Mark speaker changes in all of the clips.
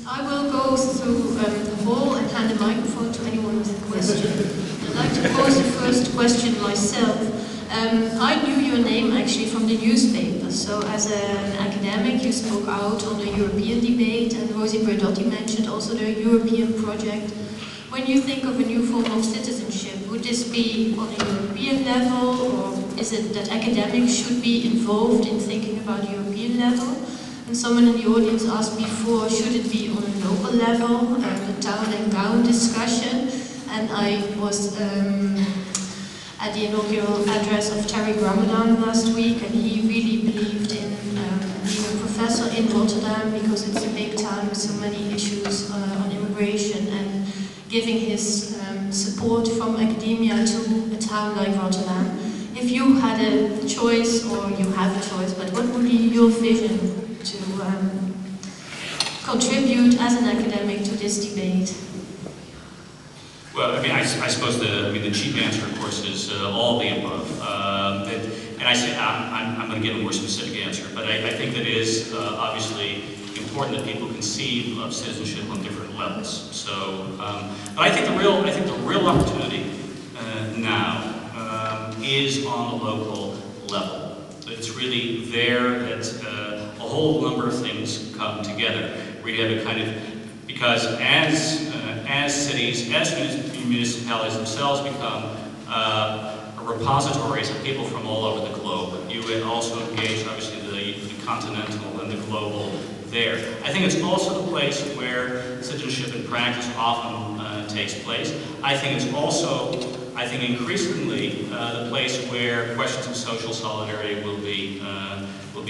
Speaker 1: I will go through the hall and hand the microphone to anyone with a question. I'd like to pose the first question myself. I knew your name actually from the newspaper, so as an academic you spoke out on the European debate, and Rosie Berdotti mentioned also the European project. When you think of a new form of citizenship, would this be on a European level, or is it that academics should be involved in thinking about European level? And someone in the audience asked before, should it be on a local level, the town and gown discussion? And I was at the inaugural address of Terry Ramadan last week, and he really believed in being a professor in Rotterdam because it's a big town with so many issues on immigration, and giving his support from academia to a town like Rotterdam. If you had a choice, or you have a choice, but what would be your vision to contribute as an academic to this debate?
Speaker 2: Well, I mean, I suppose the cheap answer, of course, is all the above. And I say I'm going to give a more specific answer, but I think that it is obviously important that people conceive of citizenship on different levels. So, but I think the real opportunity now is on the local level. It's really there that a whole number of things come together. We have a kind of, because as cities, as municipalities themselves become repositories of people from all over the globe, you would also engage, obviously, the continental and the global there. I think it's also the place where citizenship in practice often takes place. I think it's also, increasingly the place where questions of social solidarity will be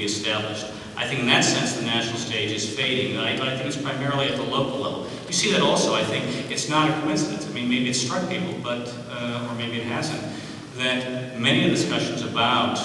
Speaker 2: established. I think in that sense the national stage is fading, but I think it's primarily at the local level. You see that also, I think, it's not a coincidence. I mean, maybe it struck people, but, or maybe it hasn't, that many of the discussions about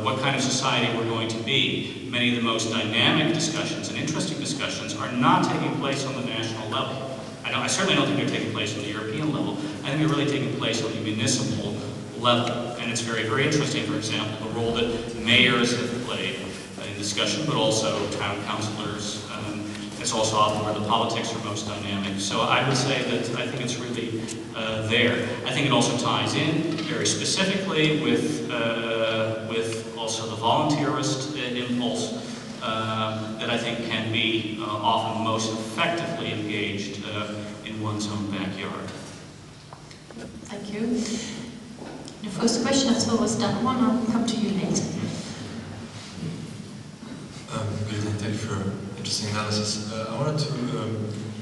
Speaker 2: what kind of society we're going to be, many of the most dynamic discussions and interesting discussions are not taking place on the national level. I certainly don't think they're taking place on the European level. I think they're really taking place on the municipal level. And it's very, very interesting, for example, the role that mayors have played in discussion, but also town councilors. It's also often where the politics are most dynamic. So I would say that I think it's really there. I think it also ties in very specifically with also the volunteerist impulse that I think can be often most effectively engaged in one's own backyard.
Speaker 1: Thank you. The first question I saw was that one. I'll come to you later.
Speaker 3: Good evening, thank you for interesting analysis. I wanted to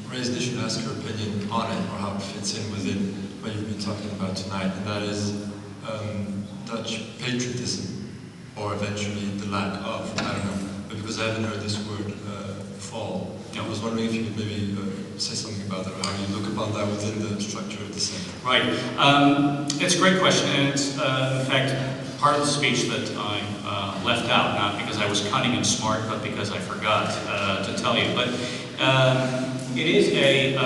Speaker 3: raise an issue and ask your opinion on it, or how it fits in within what you've been talking about tonight, and that is Dutch patriotism, or eventually the lack of, I don't know, but because I haven't heard this word fall. I was wondering if you could maybe say something about that, or how you look upon that within the structure of Dissent.
Speaker 2: Right. It's a great question, and it's, in fact, part of the speech that I left out, not because I was cunning and smart, but because I forgot to tell you. But it is a,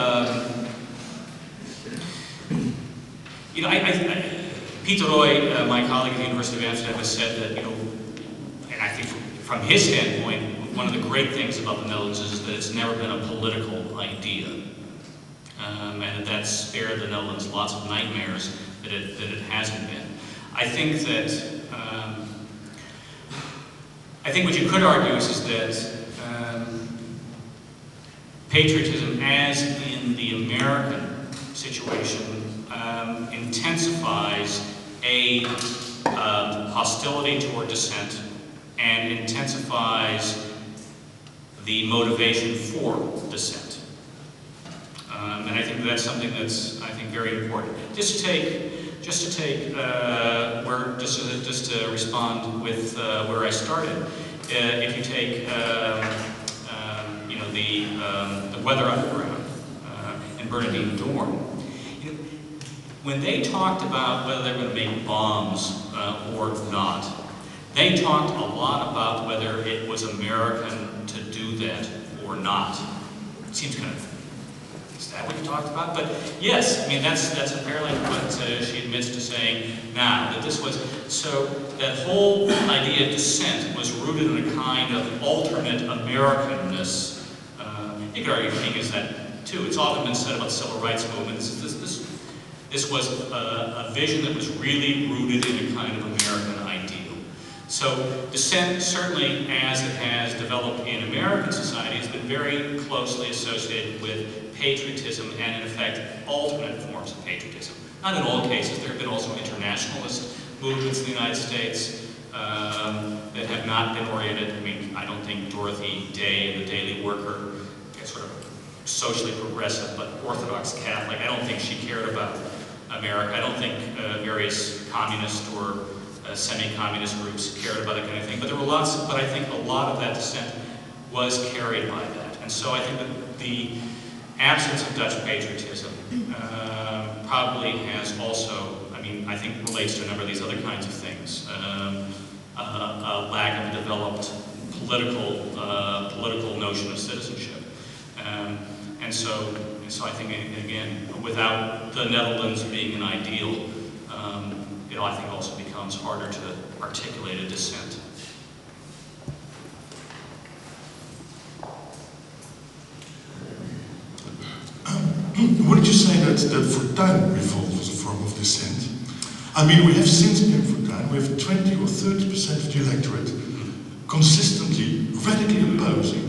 Speaker 2: Peter Roy, my colleague at the University of Amsterdam, has said that, and I think from his standpoint, one of the great things about the Netherlands is that it's never been a political idea. And that's spared the Netherlands lots of nightmares that it hasn't been. I think that, what you could argue is that patriotism, as in the American situation, intensifies a hostility toward dissent and intensifies the motivation for dissent. And I think that's something that's, very important. Just to respond with where I started, if you take, the Weather Underground and Bernardine Doorn, when they talked about whether they were going to make bombs or not, they talked a lot about whether it was American to do that or not. It seems kind of, is that what you talked about? But yes, I mean, that's apparently what she admits to saying now, that this was, so that whole idea of dissent was rooted in a kind of alternate Americanness. You could argue King is that too. It's often been said about the civil rights movement. This was a vision that was really rooted in a kind of American ideal. So dissent, certainly as it has developed in American society, has been very closely associated with patriotism and, in effect, alternate forms of patriotism. Not in all cases. There have been also internationalist movements in the United States that have not been oriented. I mean, I don't think Dorothy Day in the Daily Worker, sort of socially progressive but orthodox Catholic, I don't think she cared about America. I don't think various communist or semi-communist groups cared about that kind of thing. But there were lots, but I think a lot of that dissent was carried by that. And so I think that the absence of Dutch patriotism probably has also, I mean, I think relates to a number of these other kinds of things. A lack of a developed political notion of citizenship. And so I think, again, without the Netherlands being an ideal, I think also becomes harder to articulate a dissent.
Speaker 4: Wouldn't you say that Fortuyn revolt was a form of dissent? I mean, we have since Pim Fortuyn, we have 20 or 30% of the electorate consistently, radically opposing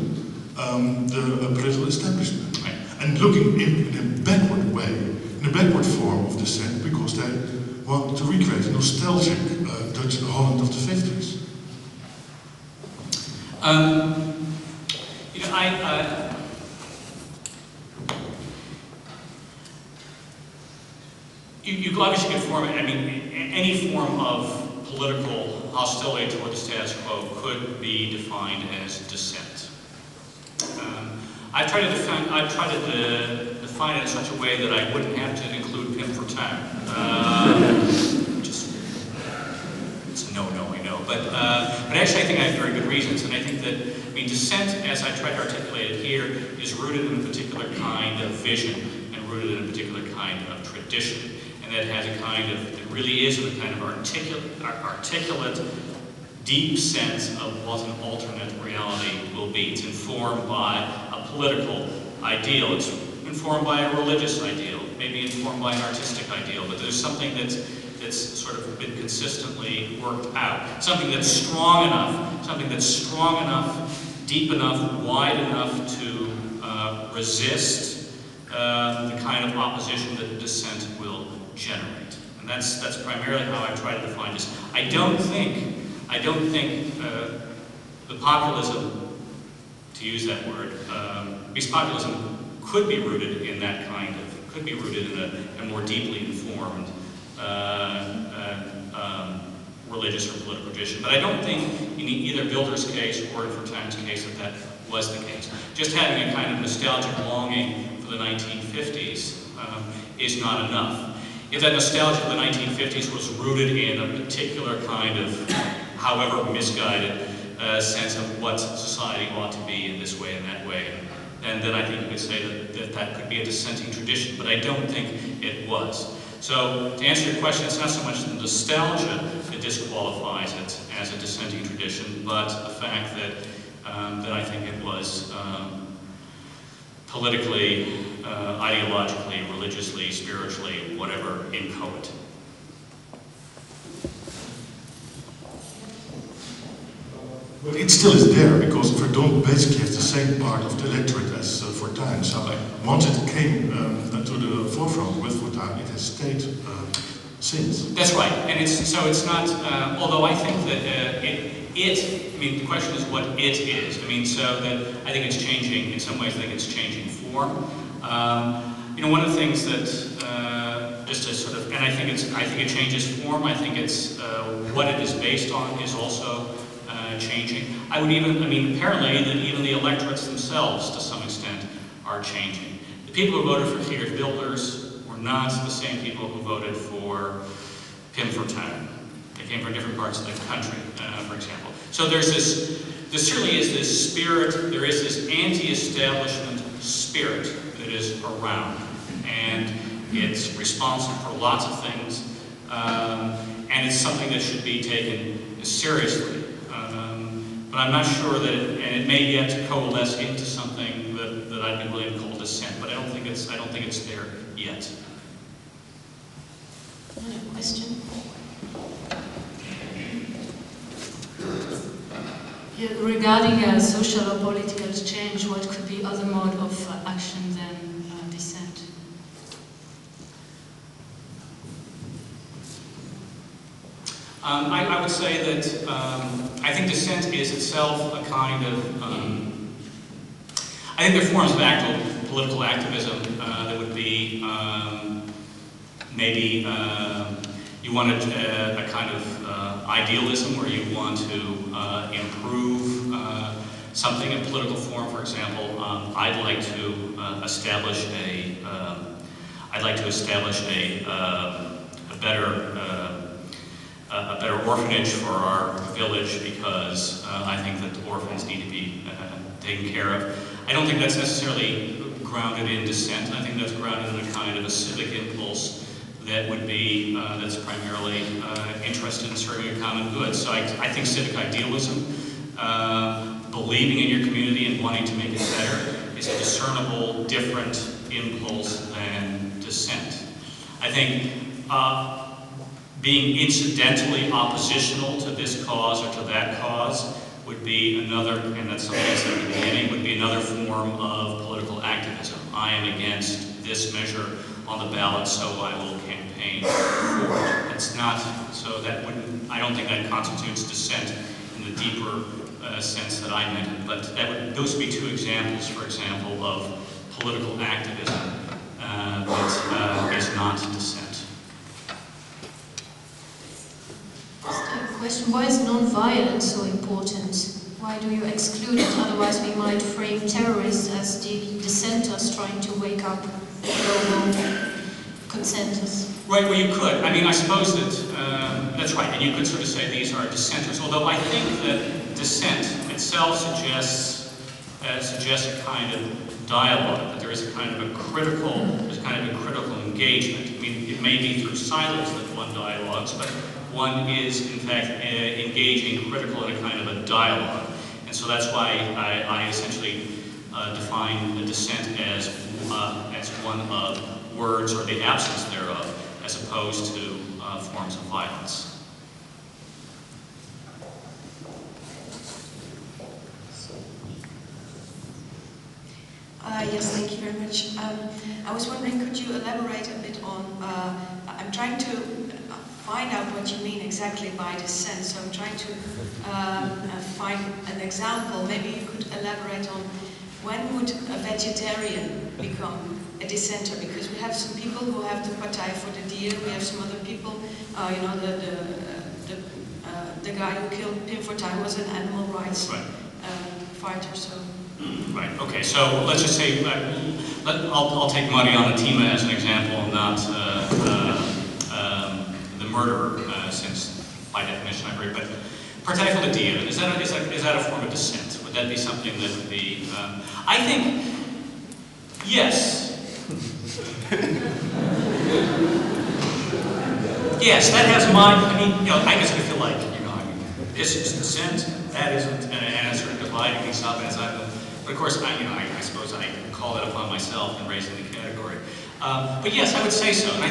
Speaker 4: the political establishment.
Speaker 2: Right.
Speaker 4: And looking in a backward way, in a backward form of dissent, because they want to recreate a nostalgic Dutch Holland of the 50s.
Speaker 2: You obviously can form, I mean, any form of political hostility toward the status quo could be defined as dissent. I've tried to define it in such a way that I wouldn't have to include Pim Fortuyn. It's a no-no, I know. But actually I think I have very good reasons. And I think that, I mean, dissent, as I tried to articulate it here, is rooted in a particular kind of vision and rooted in a particular kind of tradition. And that has a kind of, it really is a kind of articulate, deep sense of what an alternate reality will be. It's informed by a political ideal. It's informed by a religious ideal, maybe informed by an artistic ideal, but there's something that's sort of been consistently worked out. Something that's strong enough, deep enough, wide enough to resist the kind of opposition that dissent will generate. And that's primarily how I try to define this. I don't think the populism, to use that word, because populism could be rooted in that kind of, could be rooted in a more deeply informed religious or political tradition. But I don't think in either Wilders' case or in Fortuyn's case that was the case. Just having a kind of nostalgic longing for the 1950s is not enough. If that nostalgia of the 1950s was rooted in a particular kind of, however misguided, sense of what society ought to be in this way and that way, and then I think you could say that could be a dissenting tradition, but I don't think it was. So, to answer your question, it's not so much the nostalgia that disqualifies it as a dissenting tradition, but the fact that I think it was politically, ideologically, religiously, spiritually, whatever, inchoate.
Speaker 4: But it still is there, because Verdon basically has the same part of the electorate as Fortuyn. So once it came to the forefront with Fortuyn, it has stayed since.
Speaker 2: That's right, and it's not. Although I think that I mean, the question is what it is. I mean, so that I think it's changing. In some ways, I think it's changing form. One of the things that just to sort of, and I think it changes form. I think it's what it is based on is also changing. I mean, apparently, even the electorates themselves, to some extent, are changing. The people who voted for Geert Wilders were not the same people who voted for Pim Fortuyn. They came from different parts of the country, for example. So there certainly is this spirit, there is this anti-establishment spirit that is around. And it's responsible for lots of things. And it's something that should be taken seriously. But I'm not sure that it may yet coalesce into something that I'd be willing to call dissent, but I don't think it's there yet.
Speaker 1: Another question? Yeah, regarding social or political change, what could be other mode of action than dissent?
Speaker 2: I would say that I think dissent is itself a kind of, I think there are forms of political activism that would be maybe you want a kind of idealism where you want to improve something in political form. For example, I'd like to establish a better orphanage for our village because I think that the orphans need to be taken care of. I don't think that's necessarily grounded in dissent. I think that's grounded in a kind of a civic impulse that would be, that's primarily interested in serving a common good. So I think civic idealism, believing in your community and wanting to make it better, is a discernible, different impulse than dissent. I think being incidentally oppositional to this cause or to that cause would be another, and that's something I said at the beginning, would be another form of political activism. I am against this measure on the ballot, so I will campaign for it. It's not, so that wouldn't, I don't think that constitutes dissent in the deeper sense that I meant it, but those would be two examples, for example, of political activism that is not dissent.
Speaker 1: Question, why is non-violence so important? Why do you exclude it? Otherwise we might frame terrorists as the dissenters trying to wake up global consensus.
Speaker 2: Right, well you could. I mean, I suppose that, that's right, and you could sort of say these are dissenters, although I think that dissent itself suggests a kind of dialogue, that there is a kind of a critical engagement. I mean, it may be through silence that one dialogues, but one is, in fact, engaging critical in a kind of a dialogue. And so that's why I essentially define the dissent as one of words or the absence thereof, as opposed to forms of violence.
Speaker 5: Yes, thank you very much. I was wondering, could you elaborate a bit on, I'm trying to find out what you mean exactly by dissent, so I'm trying to find an example. Maybe you could elaborate on when would a vegetarian become a dissenter, because we have some people who have the Partij for the Dier, we have some other people, you know, the guy who killed Pim Fortuyn was an animal rights fighter, so.
Speaker 2: Right, okay, so let's just say, I'll take Marianne Thieme as an example, not the murderer, since by definition I agree, but Partij for the Dier, is that a form of dissent? Would that be something that would be, I think, yes. Yes, that has my, I mean, you know, I guess I feel like, you know, I mean, this is dissent, that isn't, and it's sort of dividing these up as I will. But of course, I suppose I call that upon myself in raising the category. But yes, I would say so, and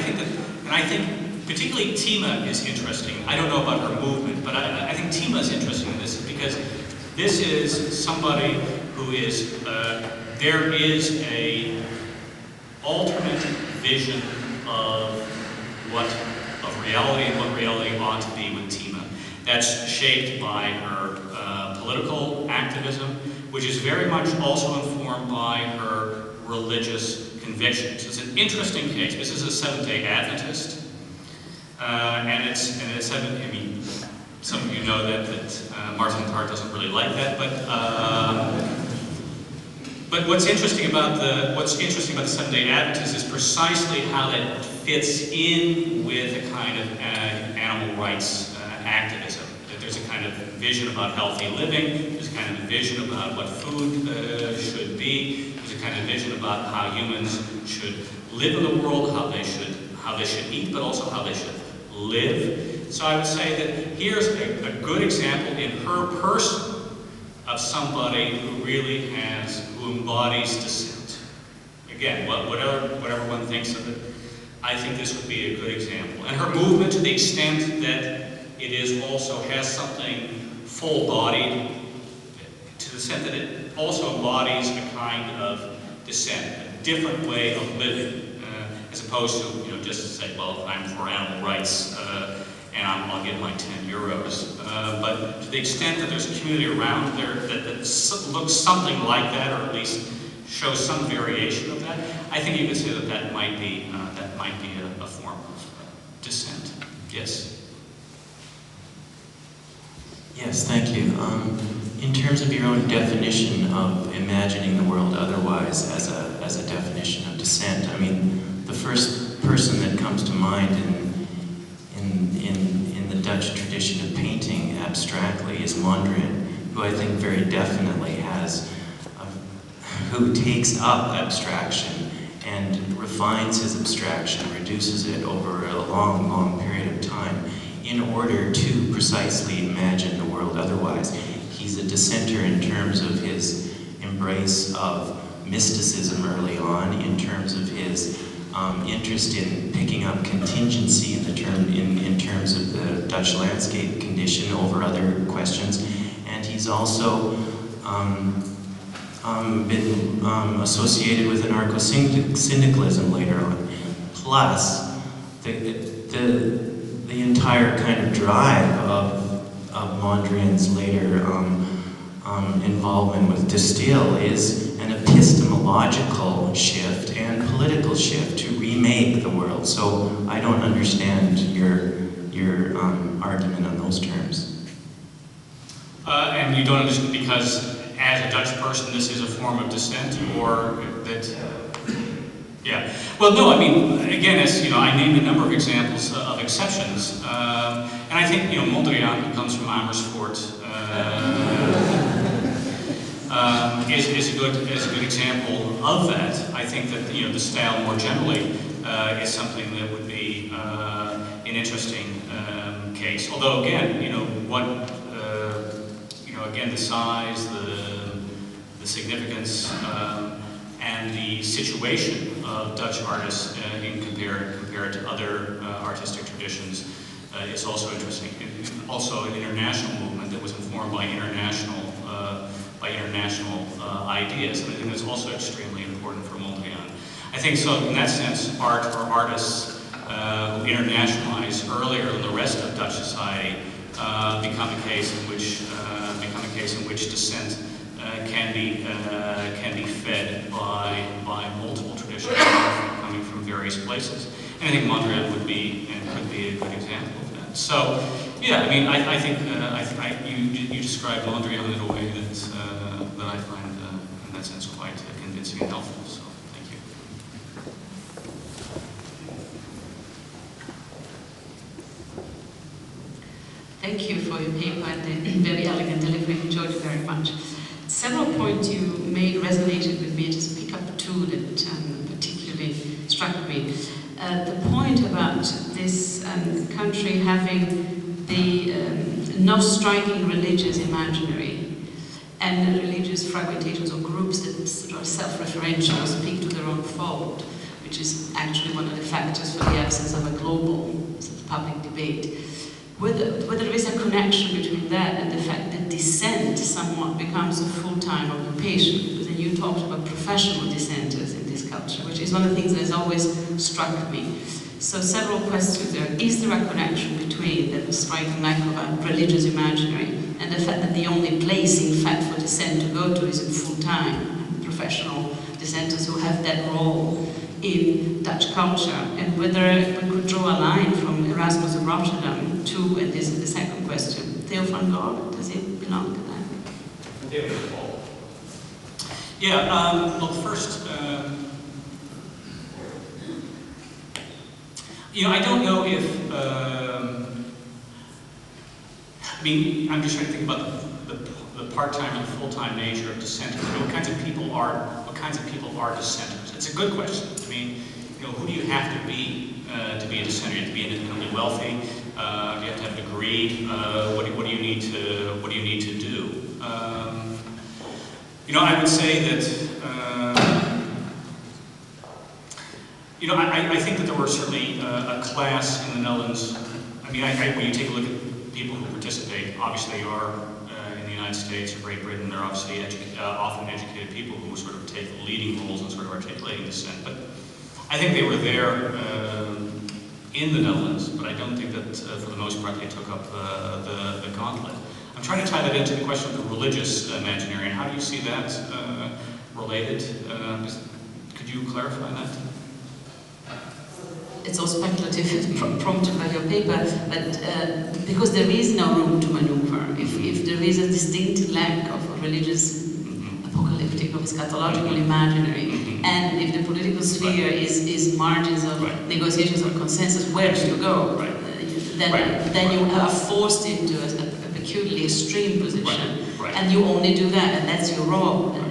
Speaker 2: I think particularly Thieme is interesting. I don't know about her movement, but I think Thieme is interesting in this because this is somebody who is, there is a alternate vision of reality and what reality ought to be with Thieme. That's shaped by her political activism, which is very much also informed by her religious convictions. It's an interesting case. This is a Seventh-day Adventist, and it's I mean, some of you know that Martin Tart doesn't really like that, but what's interesting about the Seventh-day Adventist is precisely how that fits in with a kind of animal rights activism. That there's a kind of vision about healthy living. There's a kind of vision about what food should be. There's a kind of vision about how humans should live in the world, how they should eat, but also how they should live. So I would say that here's a good example in her person of somebody who really who embodies dissent. again, whatever one thinks of it, I think this would be a good example. And her movement, to the extent that it is also has something full-bodied, to the extent that it also embodies a kind of dissent, a different way of living, as opposed to, you know, just to say, well, I'm for animal rights, and I'll get my 10 euros. But to the extent that there's a community around there that looks something like that, or at least shows some variation of that, I think you could say that that might be a form of dissent. Yes.
Speaker 6: Yes, thank you. In terms of your own definition of imagining the world otherwise as a definition of dissent, I mean, the first person that comes to mind in the Dutch tradition of painting abstractly is Mondrian, who I think very definitely who takes up abstraction and refines his abstraction, reduces it over a long, long period of time in order to precisely imagine the world otherwise. He's a dissenter in terms of his embrace of mysticism early on, in terms of his interest in picking up contingency in terms of the Dutch landscape condition over other questions, and he's also been associated with anarcho-syndicalism later on. Plus, the entire kind of drive of Mondrian's later involvement with de Stijl is an epistemological shift and political shift to remake the world. So I don't understand your argument on those terms.
Speaker 2: And you don't understand because, as a Dutch person, this is a form of dissent, or that? Yeah. Well, no. I mean, again, as you know, I named a number of examples of exceptions, and I think Mondrian, who comes from Amersfoort, is a good example of that. I think that the style more generally is something that would be an interesting case. Although again, again, the size, the significance, and the situation of Dutch artists compared to other artistic traditions is also interesting. Also, an international movement that was informed by international ideas, and I think that's also extremely important for Mondrian. I think so. In that sense, art or artists who internationalize earlier than the rest of Dutch society become a case in which dissent can be fed by multiple traditions coming from various places. And I think Mondrian could be a good example of that. So, yeah, I mean, I think you describe Mondrian in a way that I find, in that sense, quite convincing and helpful. So, thank you.
Speaker 7: Thank you for your paper and the very elegant delivery. Enjoyed it very much. Several points you made resonated with me. Just pick up two that particularly struck me. The point about this country having the not striking religious imaginary and religious fragmentations or groups that sort of self-referential, speak to their own fold, which is actually one of the factors for the absence of a global sort of public debate. Whether there is a connection between that and the fact that dissent somewhat becomes a full-time occupation, because then you talked about professional dissenters in this culture, which is one of the things that has always struck me. So several questions there. Is there a connection between the striking lack of a religious imaginary and the fact that the only place, in fact, for dissent to go to is in full-time professional dissenters who have that role in Dutch culture, and whether we could draw a line from Erasmus of Rotterdam to, and this is the second question, Theo van Gogh, does it belong to that?
Speaker 2: Theo van Gogh. Yeah, well, first, I don't know if, I mean, I'm just trying to think about the part-time and full-time nature of dissenters. What kinds of people are dissenters? It's a good question. I mean, who do you have to be a dissenter? You have to be independently wealthy. You have to have a degree. What do you need to do? I would say that You know, I think that there were certainly a class in the Netherlands. I mean, when you take a look at people who participate, obviously are in the United States or Great Britain, they're obviously often educated people who sort of take leading roles in sort of articulating dissent. But I think they were there in the Netherlands, but I don't think that for the most part they took up the gauntlet. I'm trying to tie that into the question of the religious imaginary, and how do you see that related? Could you clarify that?
Speaker 7: It's all speculative, prompted by your paper, but because there is no room to maneuver, if there is a distinct lack of a religious, apocalyptic, or eschatological imaginary, and if the political sphere is margins of negotiations or consensus, where do you go? Then you are forced into a peculiarly extreme position, and you only do that, and that's your role. And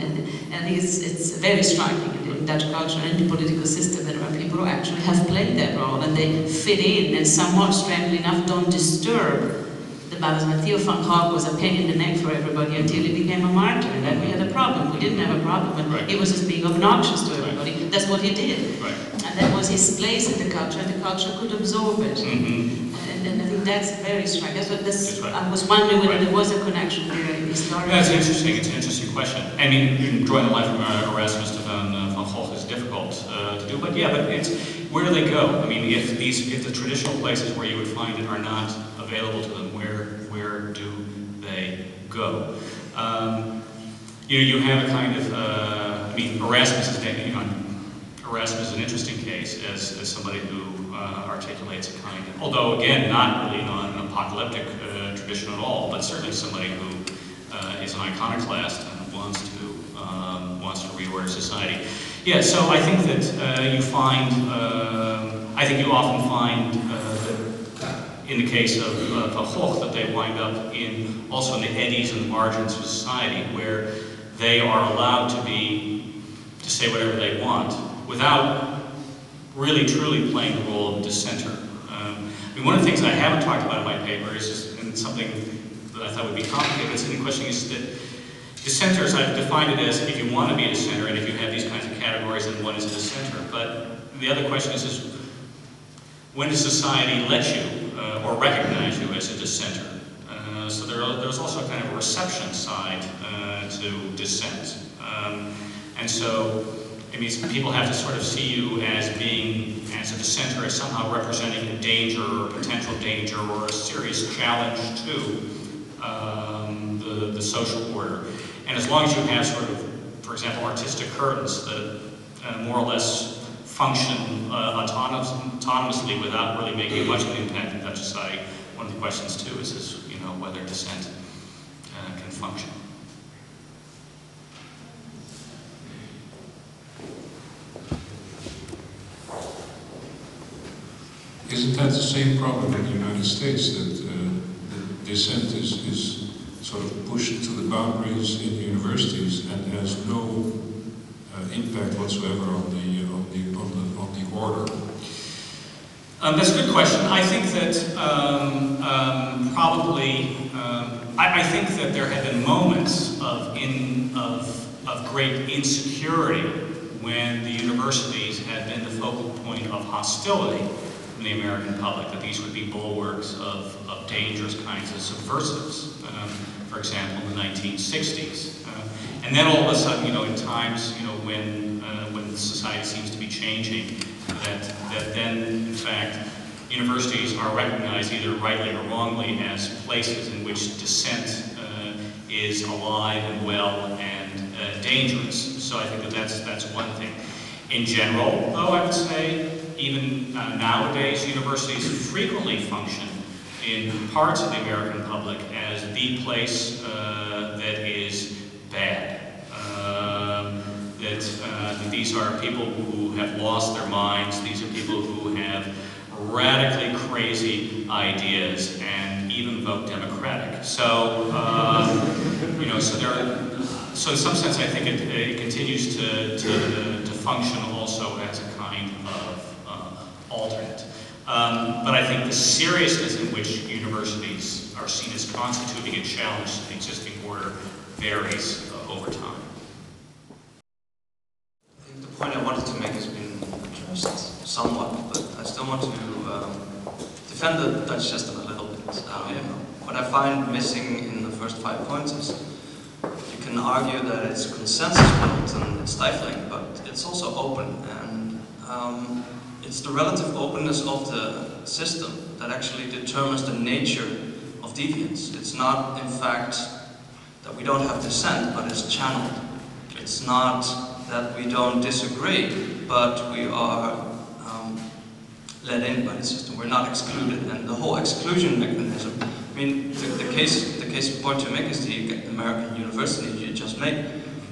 Speaker 7: I think it's very striking in Dutch culture and the political system that there are people who actually have played that role, and they fit in, and somewhat strangely enough don't disturb the balance. Theo van Gogh was a pain in the neck for everybody until he became a martyr, and then we had a problem. We didn't have a problem, and he was just being obnoxious to everybody. That's what he did. And that was his place in the culture, and the culture could absorb it. And I think that's very striking. I was wondering whether there was a connection there historically.
Speaker 2: That's interesting. It's an interesting question. I mean, drawing the line from Erasmus to van Gogh is difficult to do, but yeah, but it's where do they go? I mean, if the traditional places where you would find it are not available to them, where do they go? You know, you have a kind of, I mean, Erasmus is an interesting case as somebody who articulates a kind of, although again, not really on an apocalyptic tradition at all, but certainly somebody who is an iconoclast and wants to reorder society. Yeah, so I think that you find, I think you often find that in the case of Van Gogh that they wind up also in the eddies and the margins of society where they are allowed to say whatever they want without really truly playing the role of dissenter. I mean, one of the things I haven't talked about in my paper is just, and something that I thought would be complicated, but the question is that dissenters, I've defined it as if you want to be a dissenter and if you have these kinds of categories, then one is a dissenter. But the other question is when does society let you or recognize you as a dissenter? So there's also a kind of a reception side to dissent. And so it means people have to sort of see you as a dissenter, as somehow representing a danger or a potential danger or a serious challenge to the social order. And as long as you have sort of, for example, artistic curtains that more or less function autonomously without really making much of an impact in Dutch society, one of the questions too is you know, whether dissent can function.
Speaker 8: Isn't that the same problem in the United States, that dissent is sort of pushed to the boundaries in the universities and has no impact whatsoever on the order?
Speaker 2: That's a good question. I think that probably I think that there have been moments of great insecurity when the universities had been the focal point of hostility from the American public, that these would be bulwarks of dangerous kinds of subversives, for example, in the 1960s. And then all of a sudden, you know, in times, you know, when society seems to be changing, that then, in fact, universities are recognized either rightly or wrongly as places in which dissent is alive and well and dangerous. So I think that that's one thing. In general, though, I would say, even nowadays, universities frequently function in parts of the American public as the place that is bad. That these are people who have lost their minds, these are people who have radically crazy ideas and even vote Democratic. So, you know, so in some sense I think it continues to function also as a kind of alternate. But I think the seriousness in which universities are seen as constituting a challenge to the existing order varies over time.
Speaker 9: I think the point I wanted to make has been addressed. somewhat, but I still want to defend the Dutch system a little bit. What I find missing in the first 5 points is you can argue that it's consensus built and it's stifling, but it's also open, and it's the relative openness of the system that actually determines the nature of deviance. It's not, in fact, that we don't have dissent, but it's channeled. It's not that we don't disagree, but we are let in by the system. We're not excluded, and the whole exclusion mechanism. I mean, the case point to make is the American university you just made.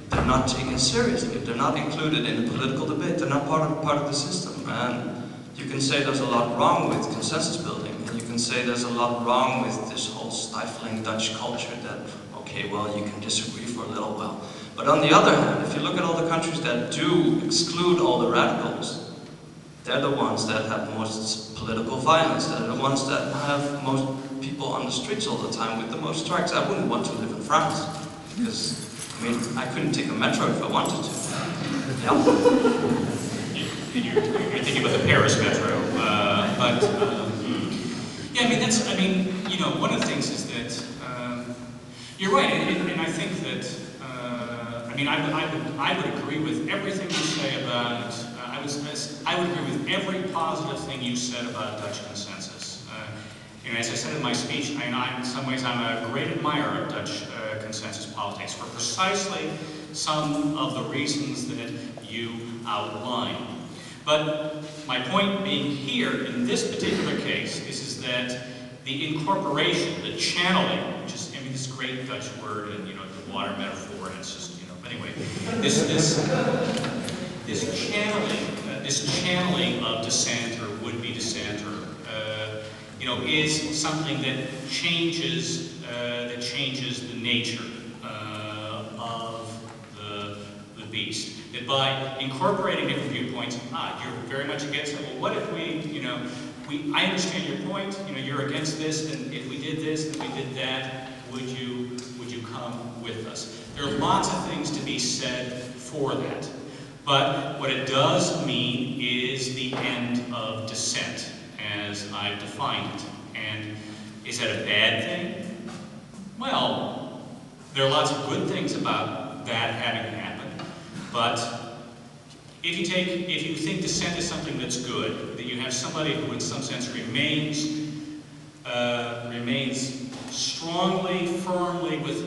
Speaker 9: They're not taken seriously. They're not included in the political debate. They're not part of the system. And you can say there's a lot wrong with consensus building, and you can say there's a lot wrong with this whole stifling Dutch culture that, okay, well, you can disagree for a little while. But on the other hand, if you look at all the countries that do exclude all the radicals, they're the ones that have most political violence. They're the ones that have most people on the streets all the time with the most strikes. I wouldn't want to live in France, because, I mean, I couldn't take a metro if I wanted to. Yeah.
Speaker 2: You're thinking about the Paris metro, yeah, I mean, you know, one of the things is that, you're right, and I think that, I mean, I would agree with everything you say about, I would agree with every positive thing you said about Dutch consensus. You know, as I said in my speech, in some ways I'm a great admirer of Dutch consensus politics for precisely some of the reasons that you outlined. But my point being here, in this particular case, is that the incorporation, the channeling, which is, I mean, this great Dutch word, and, you know, the water metaphor, and it's just, you know, anyway, this channeling of dissent or would-be dissent, or you know, is something that changes the nature of the beast. That by incorporating different viewpoints, you're very much against it. Well, what if we, you know, I understand your point. You know, you're against this, and if we did this and we did that, would you come with us? There are lots of things to be said for that. But what it does mean is the end of dissent, as I've defined it. And is that a bad thing? Well, there are lots of good things about that having happened. But if you think dissent is something that's good, that you have somebody who in some sense remains strongly, firmly with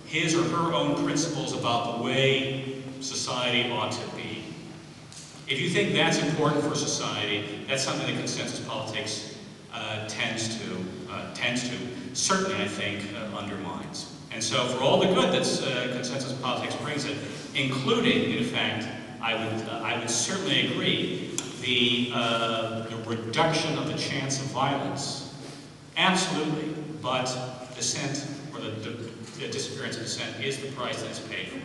Speaker 2: his or her own principles about the way society ought to be. If you think that's important for society, that's something that consensus politics tends to, certainly I think, undermines. And so for all the good that consensus politics brings it, including, in fact, I would certainly agree, the reduction of the chance of violence, absolutely, but dissent, or the disappearance of dissent, is the price that's paid for it.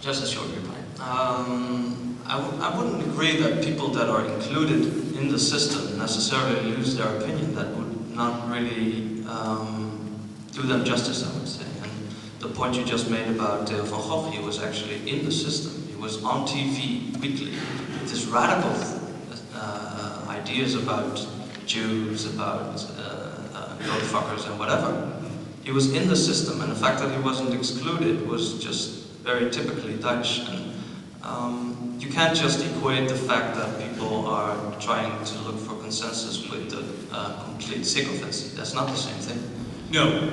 Speaker 9: Just a short reply. I wouldn't agree that people that are included in the system necessarily lose their opinion. That would not really do them justice, I would say. And the point you just made about Theo van Gogh, he was actually in the system. He was on TV weekly with his radical ideas about Jews, about goatfuckers and whatever. He was in the system, and the fact that he wasn't excluded was just very typically Dutch. And you can't just equate the fact that people are trying to look for consensus with the complete sycophancy. That's not the same thing.
Speaker 2: No,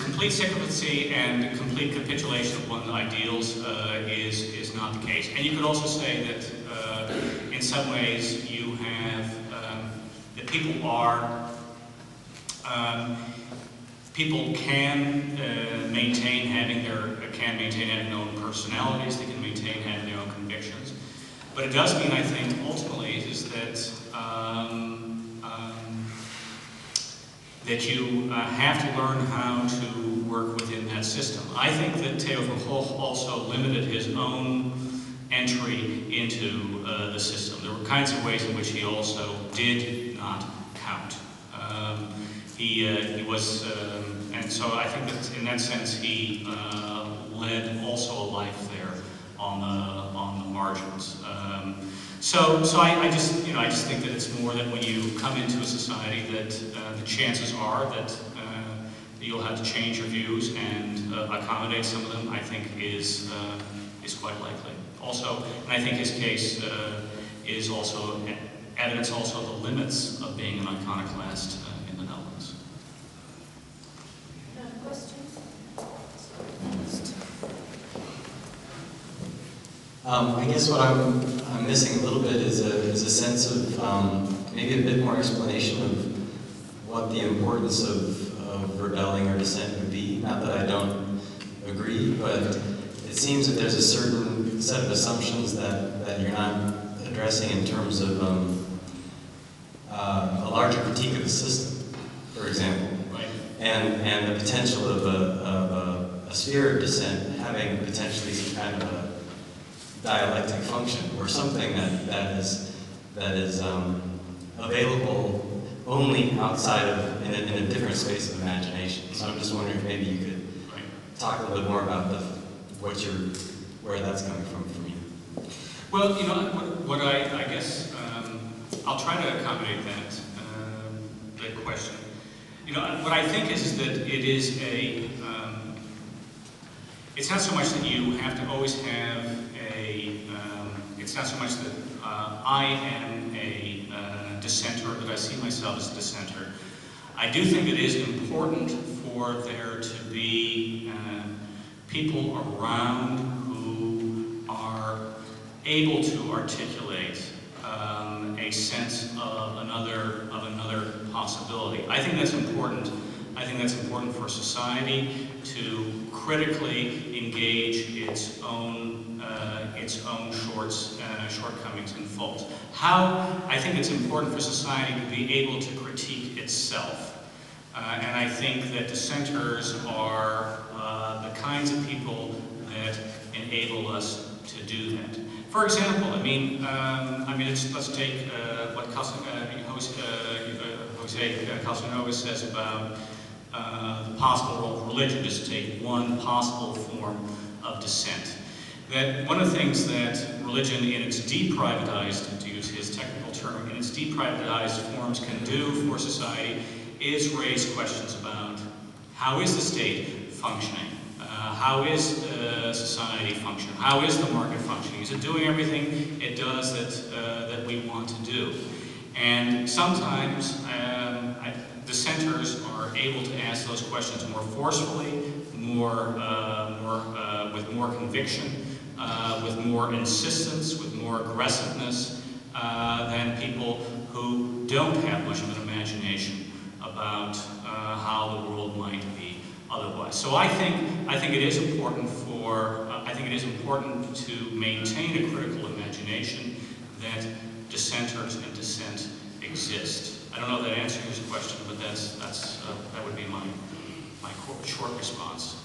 Speaker 2: complete sycophancy and complete capitulation of one's ideals is not the case. And you could also say that in some ways you have that people are people can maintain having their own personalities. They can maintain having their own convictions. But it does mean, I think, ultimately, is that that you have to learn how to work within that system. I think that Theo van Gogh also limited his own entry into the system. There were kinds of ways in which he also did not count. He was, and so I think that in that sense he led also a life there on the margin. So I just think that it's more that when you come into a society that the chances are that you'll have to change your views and accommodate some of them. I think is quite likely. Also, and I think his case is also evidence also of the limits of being an iconoclast in the Netherlands.
Speaker 1: Questions?
Speaker 10: I guess what I'm missing a little bit is a sense of maybe a bit more explanation of what the importance of rebelling or dissent would be. Not that I don't agree, but it seems that there's a certain set of assumptions that you're not addressing in terms of a larger critique of the system, for example,
Speaker 2: right.
Speaker 10: and the potential of a sphere of dissent having potentially some kind of a dialectic function or something that is available only outside of in a different space of imagination. So I'm just wondering if maybe you could talk a little bit more about where that's coming from you.
Speaker 2: Well, what I guess I'll try to accommodate that question. What I think is that it is it's not so much that you have to always have it's not so much that I am a dissenter, that I see myself as a dissenter. I do think it is important for there to be people around who are able to articulate a sense of another possibility. I think that's important. I think that's important for society to critically engage its own shortcomings and faults. I think it's important for society to be able to critique itself. And I think that dissenters are the kinds of people that enable us to do that. For example, let's take what Jose Casanova says about the possible role of religion, just to take one possible form of dissent. That one of the things that religion in its deprivatized, to use his technical term, in its deprivatized forms can do for society is raise questions about how is the state functioning? How is society functioning? How is the market functioning? Is it doing everything it does that we want to do? And sometimes dissenters are able to ask those questions more forcefully, with more conviction, with more insistence, with more aggressiveness than people who don't have much of an imagination about how the world might be otherwise. So I think it is important to maintain a critical imagination that dissenters and dissent exist. I don't know if that answers your question, but that would be my short response.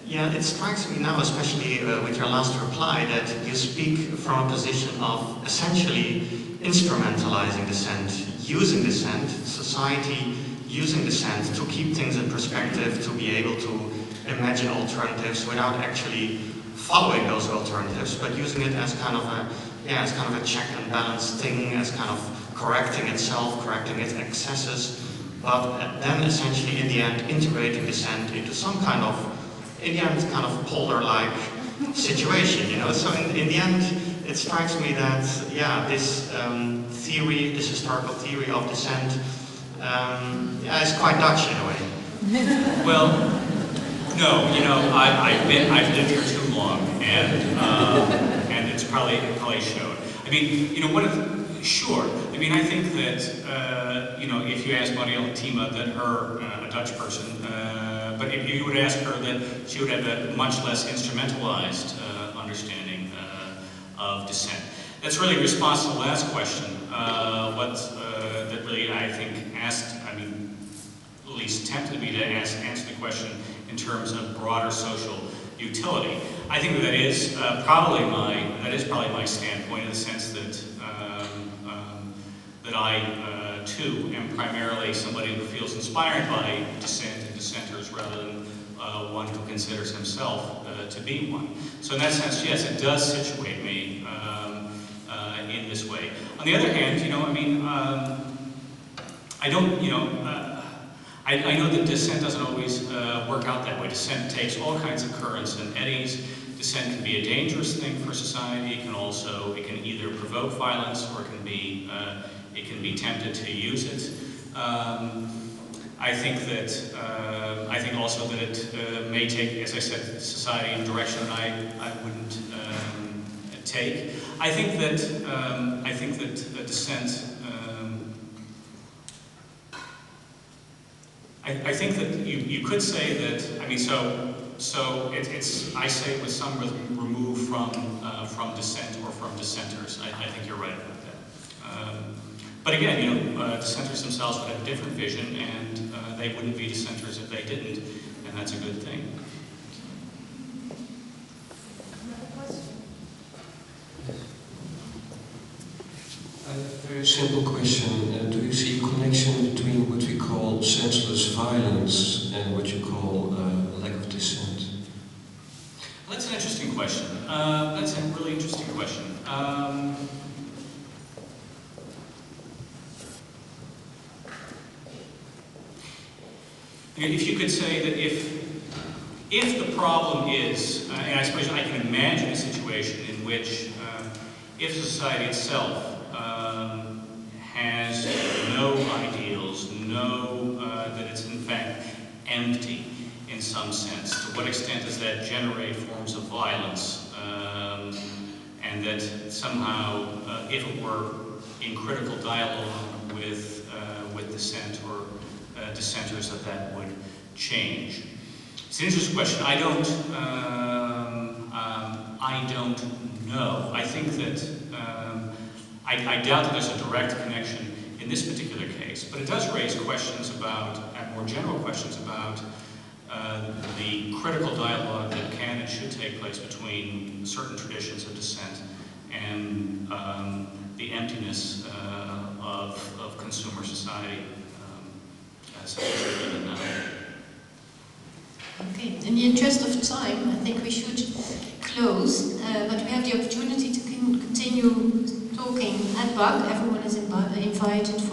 Speaker 11: Yeah, it strikes me now, especially with your last reply, that you speak from a position of essentially instrumentalizing dissent, using dissent, society using dissent to keep things in perspective, to be able to imagine alternatives without actually following those alternatives, but using it as kind of a check and balance thing, as kind of correcting itself, correcting its excesses, but then essentially in the end integrating dissent into some kind of polar-like situation, So in the end, it strikes me that, this theory, this historical theory of dissent, is quite Dutch in a way.
Speaker 2: Well, no, I've lived here too long, and it's probably showed. I mean, sure. I mean, I think that if you ask Marielle Tima, that her a Dutch person. But if you would ask her, that she would have a much less instrumentalized understanding of dissent. That's really in response to the last question. That really, I think, at least tempted me to answer the question in terms of broader social utility. I think that is probably my standpoint, in the sense that that I, too, am primarily somebody who feels inspired by dissent and dissenters rather than one who considers himself to be one. So in that sense, yes, it does situate me in this way. On the other hand, I mean, I don't, I know that dissent doesn't always work out that way. Dissent takes all kinds of currents and eddies. Dissent can be a dangerous thing for society. It can either provoke violence or it can be tempted to use it. I think also that it may take, as I said, society in a direction that I wouldn't take. I think that dissent. I think that you could say that. I mean, so it's I say with some remove from dissent or from dissenters. I think you're right about that. But again, dissenters themselves would have a different vision, and they wouldn't be dissenters if they didn't, and that's a good thing.
Speaker 12: I have a very simple question. Do you see a connection between what we call senseless violence and what you call lack of dissent?
Speaker 2: Well, that's an interesting question. That's a really interesting question. If you could say that if the problem is, and I suppose I can imagine a situation in which if society itself has no ideals, that it's in fact empty in some sense, to what extent does that generate forms of violence? And that somehow, if it were in critical dialogue with dissent or dissenters, that would change. It's an interesting question. I don't know. I think that I doubt that there's a direct connection in this particular case, but it does raise questions about, more general questions about the critical dialogue that can and should take place between certain traditions of dissent and the emptiness of consumer society such as we live in now.
Speaker 1: Okay, in the interest of time, I think we should close, but we have the opportunity to continue talking at BAC. Everyone is invited for